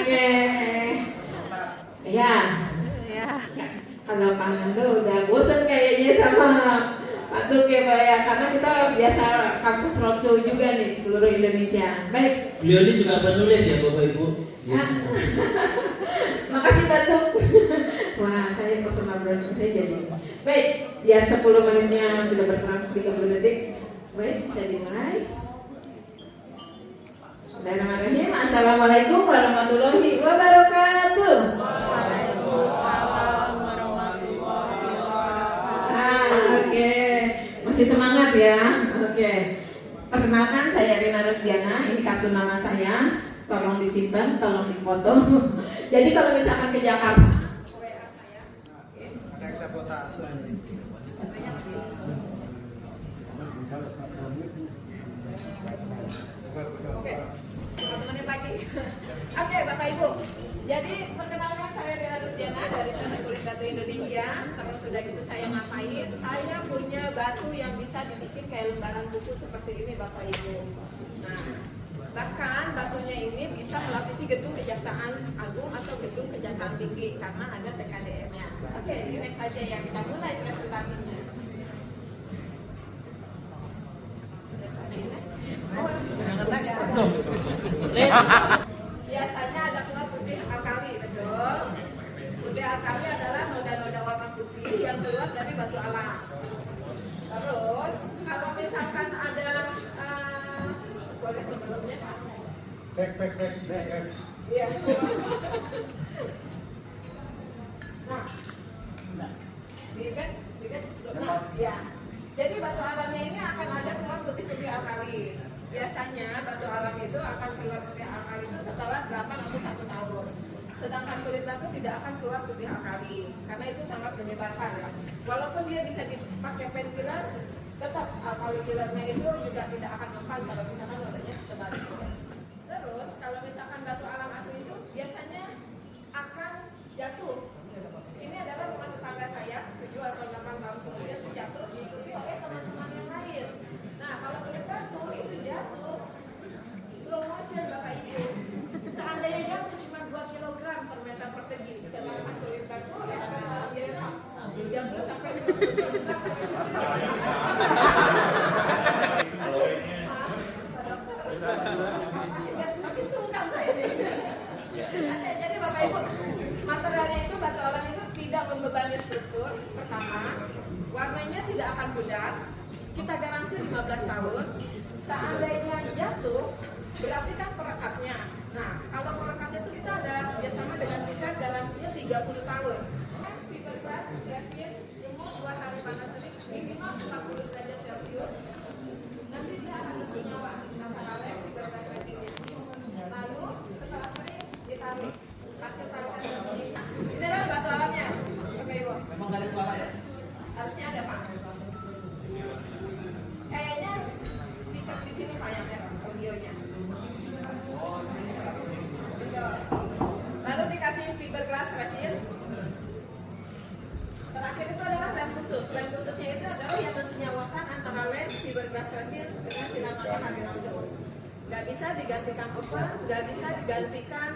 Oke. Ya. Kalau Pak Nando udah bosan kayaknya sama Pak Duk ya Pak ya, karena kita biasa kampus roadshow juga nih seluruh Indonesia. Baik. Beliau ini juga penulis ya Bapak Ibu. Makasih Pak Duk. Wah, saya personal branding saya jadi. Baik, biar 10 menitnya sudah berkurang 30 detik. Baik, bisa dimulai. Bismillahirrahmanirrahim. Assalamualaikum warahmatullahi wabarakatuh. Waalaikumsalam warahmatullahi wabarakatuh. Oke, masih semangat ya. Oke, perkenalkan saya Rina Rosdiana. Ini kartu nama saya. Tolong disimpan, tolong difoto. Jadi kalau misalkan ke Jakarta, WA saya. Ada yang sabotase. Oke, menit lagi. Oke, Bapak Ibu. Jadi perkenalkan saya Rina Rosdiana dari Teknik Kulit Batu Indonesia. Terus sudah gitu saya ngapain? Saya punya batu yang bisa dibikin kayak lembaran buku seperti ini, Bapak Ibu. Nah, bahkan batunya ini bisa melapisi gedung Kejaksaan Agung atau gedung Kejaksaan Tinggi karena ada TKDM-nya. Oke, next saja ya, kita mulai presentasinya. Biasanya ada keluar putih alkali, betul. Putih alkali adalah noda-noda warna putih yang keluar dari batu alam. Terus, kalau misalkan ada boleh sebelumnya Pak? Back. Iya. Nah, dikit. Nah, ya. Jadi batu alamnya ini akan ada keluar putih-putih alkali. Biasanya batu alam itu akan keluar putih alkali itu setelah 8 atau 1 tahun. Sedangkan kulit batu tidak akan keluar putih alkali karena itu sangat menyebalkan ya. Walaupun dia bisa dipakai pen filler, tetap alkali fillernya itu juga tidak akan mempan kalau misalkan nodanya tebal. Terus kalau misalkan batu alam asli itu biasanya akan jatuh. Ini adalah rumah tetangga saya 7 atau 8 tahun kemudian jatuh diikuti oleh teman-teman yang lain. Nah, kalau kulit batu itu jatuh slow motion Bapak Ibu. Seandainya jatuh cuma 2 kg per meter persegi, sedangkan kulit batu dia 30 sampai 50 kg. Semakin sungkan saya ini. Jadi Bapak Ibu, materialnya itu batu alam itu tidak membebani struktur. Pertama, warnanya tidak akan pudar. Kita garansi 15 tahun. Seandainya jatuh, berarti kan perekatnya. Nah, kalau perekatnya itu kita ada kerjasama dengan Sika, garansinya 30 tahun. Fiberglass, resin, jemur 2 hari panas terik, minimal 40 derajat Celcius. Nanti dia harus menyala antara lem fiberglass resinnya. Lalu setelah kering ditarik. Hasil tarikan ini adalah batu alamnya. Oke Ibu. Memang gak ada suara ya? Harusnya ada Pak. Kayaknya di sini Pak yang merah audionya. Betul. Lalu dikasih fiberglass resin. Terakhir itu adalah lem khusus. Lem khususnya itu adalah yang mensenyawakan antara lem fiberglass resin dengan sinar matahari langsung. Gak bisa digantikan oven, gak bisa digantikan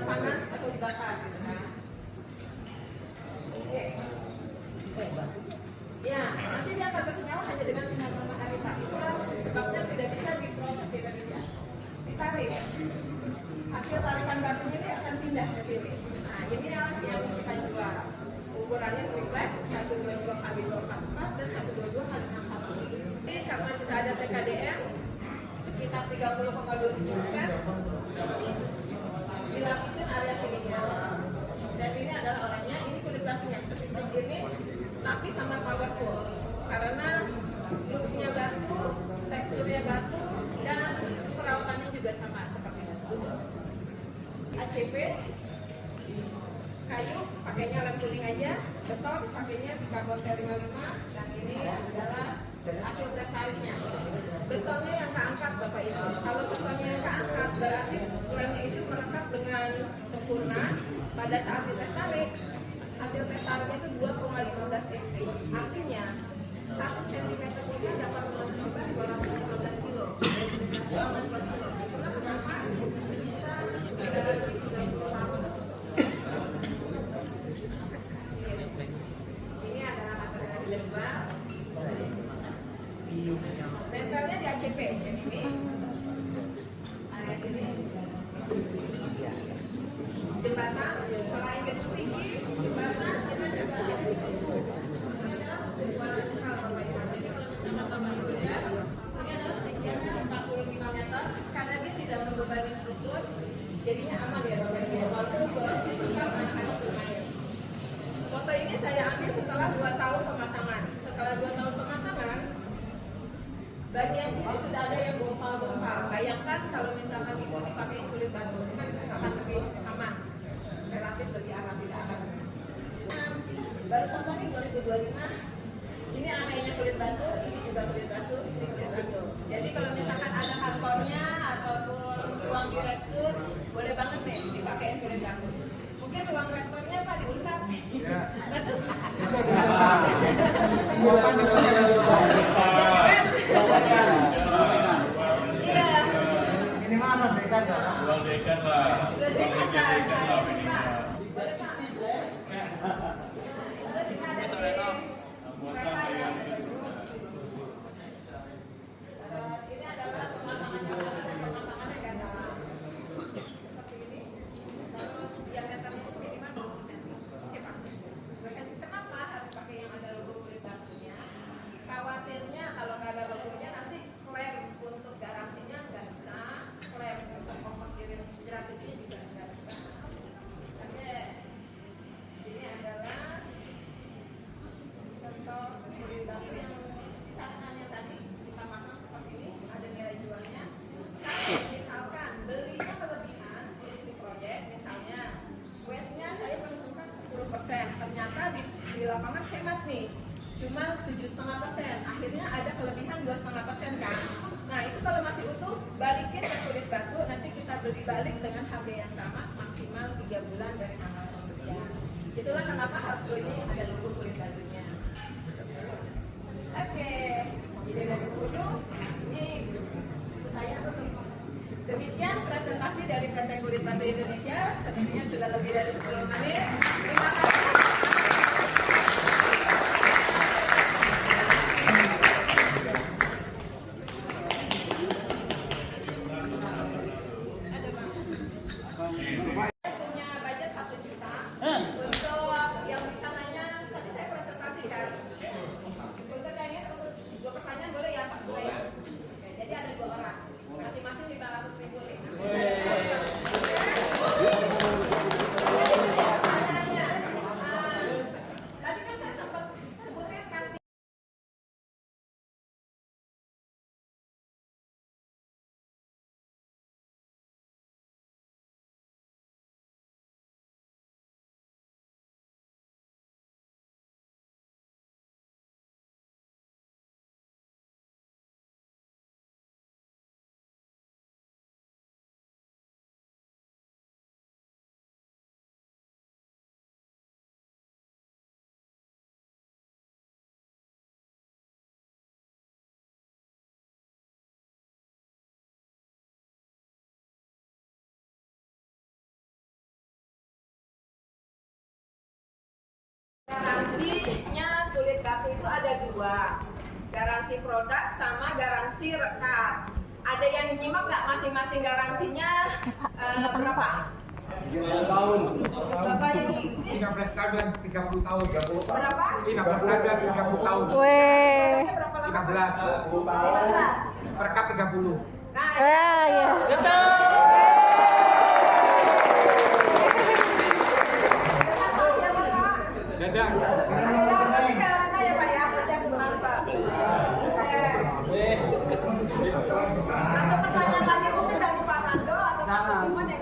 panas atau dibakar. Gitu kan. Oke. Ya, nanti dia akan bersenyawa hanya dengan sinar matahari Pak. Itulah sebabnya tidak bisa diproses di Indonesia. Ditarik. Hasil tarikan batunya ini akan pindah ke sini. Nah, ini yang kita jual. Ukurannya triplek 122 x 244 dan 122 x 61. Jadi karena kita ada TKDM sekitar 30,27%, dilapisin area sininya. Dan ini adalah orangnya, ini kulit batunya setipis ini, tapi sangat powerful karena looks-nya batu, teksturnya batu, dan perawatannya juga sama seperti itu. ACP, kayu pakainya lem kuning aja, beton pakainya si karbon T55, dan ini adalah hasil tes tariknya. Betonnya yang keangkat Bapak Ibu. Kalau betonnya yang keangkat berarti lemnya itu merekat dengan sempurna. Pada saat dites tarik, hasil tes tariknya itu 2,15 mp. Artinya 1 cm saja dapat menghasilkan 215 kilo. Itulah kenapa bisa digaransi 30 SMP yang ini. Area sini. Jembatan, selain gedung tinggi, jembatan kita juga ada di situ. Ini adalah tujuan nasional Bapak Ibu. Jadi kalau misalkan Bapak Ibu lihat, ini adalah tingginya 45 meter karena dia tidak membebani struktur, jadinya aman ya Bapak Ibu. Walaupun tetap anak-anak bermain. Foto ini saya ambil setelah 2 tahun pemasangan. Setelah 2 tahun pemasangan, bagian sini sudah ada yang gompal-gompal. Bayangkan kalau misalkan itu dipakai kulit batu, kan akan lebih aman, relatif lebih aman, tidak akan. Baru contoh nih 2025, ini areanya kulit batu, ini juga kulit batu, ini kulit batu. Jadi kalau misalkan ada kantornya ataupun ruang direktur, boleh banget nih dipakai kulit batu. Mungkin ruang rektornya Pak diuntar. Ya. Betul. Bisa. Bukan bisa. Iya. Ini mah anak dekan ya. Dua dekan lah. Sudah dekat kan? Dekan lah minimal. Boleh Pak. Terus ini ada di kereta ya. Terus ini adalah pemasangan jembatan dan pemasangannya nggak sama. Seperti ini. Terus diameternya itu minimal 20 cm. Oke Pak. 20 cm. Kenapa harus pakai yang ada logo kulit batunya? Khawatirnya kalau nggak ada logonya nanti klaim untuk garansinya nggak bisa, klaim untuk ongkos kirim gratisnya juga nggak bisa. Oke, ini adalah contoh kulit batu yang misalnya tadi kita pasang seperti ini, ada nilai jualnya. Kalau misalkan belinya kelebihan di proyek, misalnya waste-nya saya perhitungkan 10%, ternyata di lapangan hemat nih, cuma 7,5%, akhirnya ada kelebihan 2,5% kan. Nah itu kalau masih utuh, balikin ke kulit batu, nanti kita beli balik dengan harga yang sama, maksimal 3 bulan dari tanggal pembelian. Itulah kenapa harus beli ada logo kulit batunya. Oke, jadi dari ujung, ini itu saya. Demikian presentasi dari PT Kulit Batu Indonesia, sebenarnya sudah lebih dari 10 menit. Terima kasih. Punya budget 1 juta untuk yang bisa nanya, tadi saya presentasi kan. Untuk tanya untuk 2 pertanyaan boleh ya Pak? Boleh. Oke, jadi ada 2 orang, masing-masing 500.000 nih. Pertanyaannya, tadi kan saya sempat sebutin kan. Garansinya kulit batu itu ada 2, garansi produk sama garansi rekat. Ada yang nyimak nggak masing-masing garansinya berapa? 30 tahun. Bapak yang di 13 tahun dan 30 tahun. berapa? 15 tahun dan 30 tahun. Garansinya berapa lama? 15. 15. Perkat 30. Nah, ya. siapa Pak? Dadang. Berarti karena ya Pak ya, berarti aku bermanfaat. Satu pertanyaan lagi mungkin dari Pak Nando atau Pak Timun ya?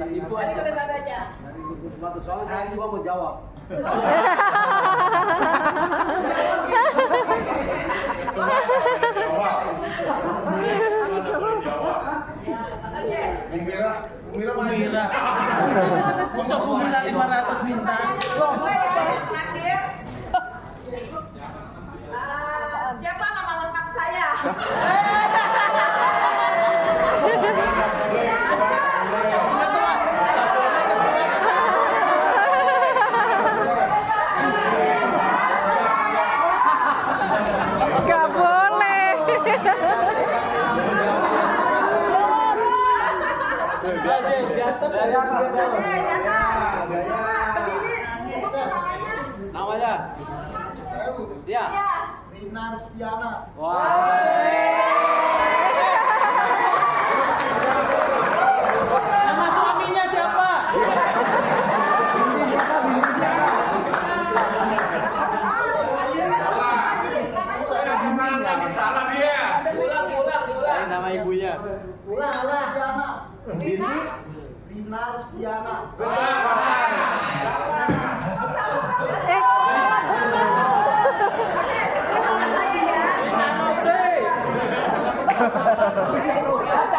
Ibu Tadi aja. udah Nando aja. Dari ibu batu soalnya saya juga mau jawab. Oke. Mira. Masa peminta 500 minta? Gue yang terakhir. Siapa nama lengkap saya? Gak boleh. Di atas ada. Berdiri, sebut namanya. Namanya? Siap. Iya. Rina Rustiana. Nama suaminya siapa? Salah dia. Nama ibunya. Rustiana. Rina. Rina Rustiana. Baca